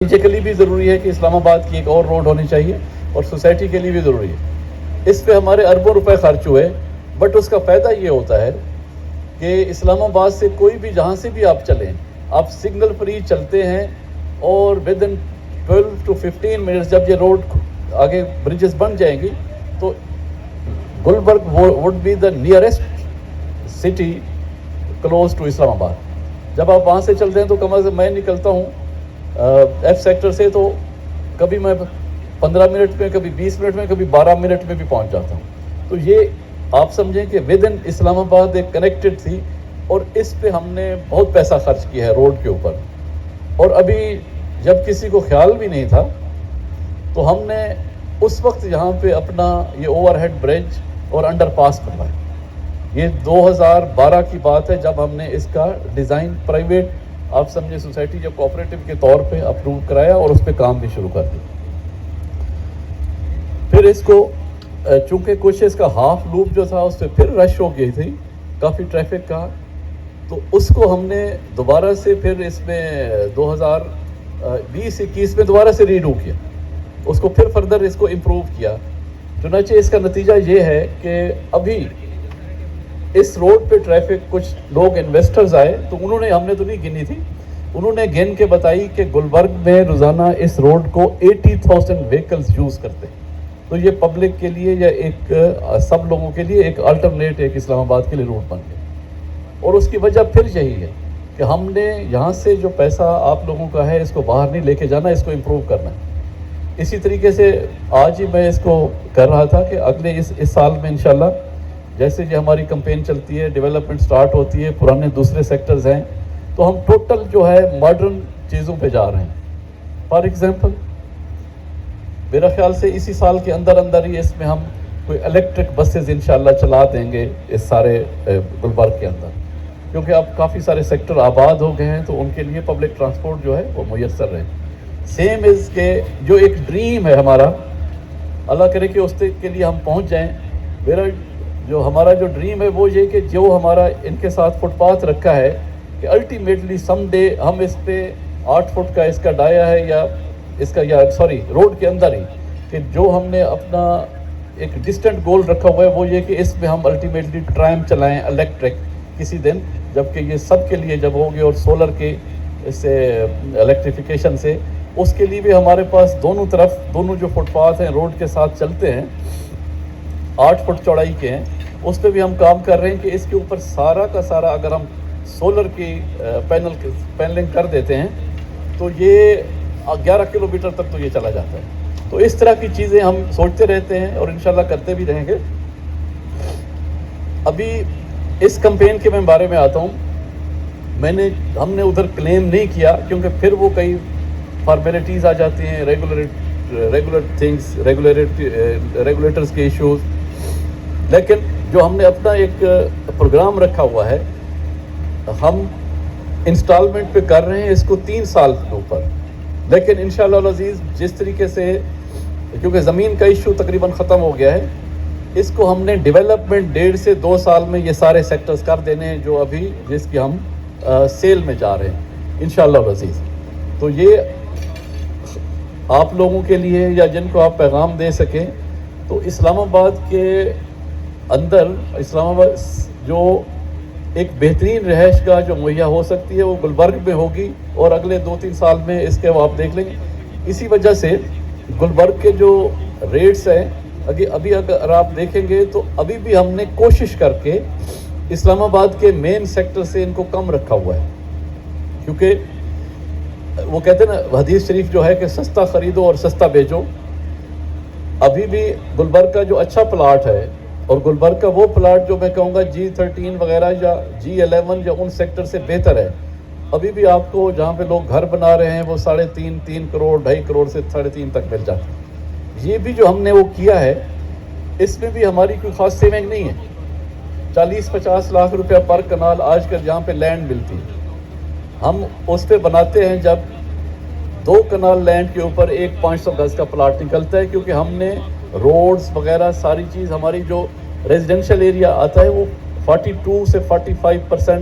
Strategically بھی ضروری ہے کہ اسلام آباد کی ایک اور روڈ ہونی چاہیے اور سوسائٹی کے لیے بھی ضروری ہے. اس پہ ہمارے اربوں روپے خرچ ہوئے, بٹ اس کا فائدہ یہ ہوتا ہے کہ اسلام آباد سے کوئی بھی جہاں سے بھی آپ چلیں, آپ سگنل فری چلتے ہیں اور ود ان 12 to 15 منٹس جب یہ روڈ آگے بریجز بن جائیں گی تو Gulberg would be the nearest city close to Islamabad. جب آپ وہاں سے چلتے ہیں تو کم از کم میں نکلتا ہوں ایف سیکٹر سے تو کبھی میں 15 منٹ میں, کبھی 20 منٹ میں, کبھی 12 منٹ میں بھی پہنچ جاتا ہوں. تو یہ آپ سمجھیں کہ ود ان اسلام آباد ایک کنیکٹڈ تھی, اور اس پہ ہم نے بہت پیسہ خرچ کیا ہے روڈ کے اوپر. اور ابھی جب کسی کو خیال بھی نہیں تھا تو ہم نے اس وقت یہاں پہ اپنا یہ اوور ہیڈ برج اور انڈر پاس بنوایا. یہ 2012 کی بات ہے جب ہم نے اس کا ڈیزائن پرائیویٹ آپ سمجھے سوسائٹی یا کوآپریٹو کے طور پہ اپروو کرایا اور اس پہ کام بھی شروع کر دیا. پھر اس کو چونکہ کچھ اس کا ہاف لوپ جو تھا اس پہ پھر رش ہو گئی تھی, کافی ٹریفک کا, تو اس کو ہم نے دوبارہ سے پھر اس میں 2020-21 میں دوبارہ سے ریڈو کیا, اس کو پھر فردر اس کو امپروو کیا. چنانچہ اس کا نتیجہ یہ ہے کہ ابھی اس روڈ پہ ٹریفک, کچھ لوگ انویسٹرز آئے تو انہوں نے, ہم نے تو نہیں گنی تھی, انہوں نے گن کے بتائی کہ گلبرگ میں روزانہ اس روڈ کو 80,000 وہیکلز یوز کرتے ہیں. تو یہ پبلک کے لیے یا ایک سب لوگوں کے لیے ایک الٹرنیٹ ایک اسلام آباد کے لیے روڈ بن گیا. اور اس کی وجہ پھر یہی ہے کہ ہم نے یہاں سے جو پیسہ آپ لوگوں کا ہے اس کو باہر نہیں لے کے جانا, اس کو امپروو کرنا ہے. اسی طریقے سے آج ہی میں اس کو کر رہا تھا کہ اگلے اس سال میں انشاءاللہ جیسے یہ ہماری کمپین چلتی ہے, ڈیولپمنٹ سٹارٹ ہوتی ہے, پرانے دوسرے سیکٹرز ہیں, تو ہم ٹوٹل جو ہے ماڈرن چیزوں پہ جا رہے ہیں. فار ایگزامپل میرا خیال سے اسی سال کے اندر ہی اس میں ہم کوئی الیکٹرک بسز انشاءاللہ چلا دیں گے اس سارے گلبرگ کے اندر, کیونکہ اب کافی سارے سیکٹر آباد ہو گئے ہیں تو ان کے لیے پبلک ٹرانسپورٹ جو ہے وہ میسر رہے. سیم از کہ جو ایک ڈریم ہے ہمارا, اللہ کرے کہ اس کے لیے ہم پہنچ جائیں. ہمارا جو ڈریم ہے وہ یہ کہ جو ہمارا ان کے ساتھ فٹ پاتھ رکھا ہے کہ الٹیمیٹلی سم ڈے ہم اس پہ 8 فٹ کا اس کا ڈایا ہے یا اس کا روڈ کے اندر ہی, کہ جو ہم نے اپنا ایک ڈسٹنٹ گول رکھا ہوا ہے وہ یہ کہ اس میں ہم الٹیمیٹلی ٹرام چلائیں الیکٹرک کسی دن, جبکہ یہ سب کے لیے جب ہوگی اور سولر کے اس سے الیکٹریفیکیشن سے اس کے لیے بھی ہمارے پاس دونوں طرف دونوں جو فٹ پاتھ ہیں روڈ کے ساتھ چلتے ہیں 8 فٹ چوڑائی کے ہیں, اس پہ بھی ہم کام کر رہے ہیں کہ اس کے اوپر سارا کا سارا اگر ہم سولر کی پینلنگ کر دیتے ہیں تو یہ 11 کلومیٹر تک تو یہ چلا جاتا ہے. تو اس طرح کی چیزیں ہم سوچتے رہتے ہیں اور انشاءاللہ کرتے بھی رہیں گے. ابھی اس کمپین کے میں بارے میں آتا ہوں. ہم نے ادھر کلیم نہیں کیا کیونکہ پھر وہ کئی فارمیلٹیز آ جاتی ہیں, ریگولر تھنگس, ریگولیٹرز کے ایشوز. لیکن جو ہم نے اپنا ایک پروگرام رکھا ہوا ہے ہم انسٹالمنٹ پہ کر رہے ہیں اس کو 3 سال کے اوپر, لیکن انشاءاللہ العزیز جس طریقے سے کیونکہ زمین کا ایشو تقریباً ختم ہو گیا ہے, اس کو ہم نے ڈیولپمنٹ 1.5 سے 2 سال میں یہ سارے سیکٹرز کر دینے ہیں جو ابھی جس کی ہم سیل میں جا رہے ہیں انشاءاللہ العزیز. تو یہ آپ لوگوں کے لیے یا جن کو آپ پیغام دے سکیں تو اسلام آباد کے اندر اسلام آباد جو ایک بہترین رہائش گاہ جو مہیا ہو سکتی ہے وہ گلبرگ میں ہوگی, اور اگلے 2-3 سال میں اس کے وہ آپ دیکھ لیں گے. اسی وجہ سے گلبرگ کے جو ریٹس ہیں ابھی اگر آپ دیکھیں گے تو ابھی بھی ہم نے کوشش کر کے اسلام آباد کے مین سیکٹر سے ان کو کم رکھا ہوا ہے, کیونکہ وہ کہتے ہیں نا حدیث شریف جو ہے کہ سستا خریدو اور سستا بیچو. ابھی بھی گلبرگ کا جو اچھا پلاٹ ہے اور گلبرگ کا وہ پلاٹ جو میں کہوں گا G13 وغیرہ یا G11 یا ان سیکٹر سے بہتر ہے. ابھی بھی آپ کو جہاں پہ لوگ گھر بنا رہے ہیں وہ 3.5 کروڑ 2.5 کروڑ سے 3.5 تک مل جاتا ہے. یہ بھی جو ہم نے وہ کیا ہے اس میں بھی ہماری کوئی خاص سیونگ نہیں ہے. 40-50 لاکھ روپیہ پر کنال آج کل جہاں پہ لینڈ ملتی ہے ہم اس پہ بناتے ہیں جب 2 کنال لینڈ کے اوپر ایک 500 گز کا پلاٹ نکلتا ہے, کیونکہ ہم نے روڈز وغیرہ ساری چیز ہماری جو ریزیڈینشل ایریا آتا ہے وہ 42 سے 45%